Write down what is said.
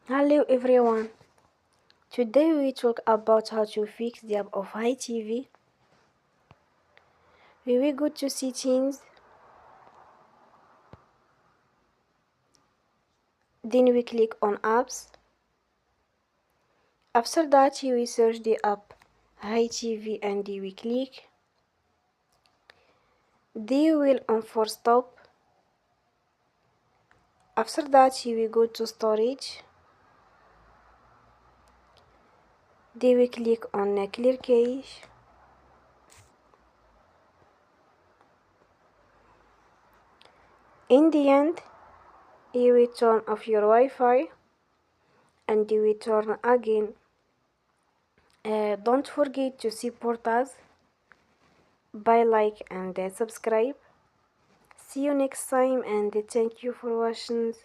Hello everyone. Today we talk about how to fix the app of HiTv. We will go to settings, then we click on apps. After that we search the app HiTv and we click. They will on for stop. After that we go to storage. Then we click on clear cache. In the end, you will turn off your Wi-Fi and you will turn again. Don't forget to support us by like and subscribe. See you next time and thank you for watching.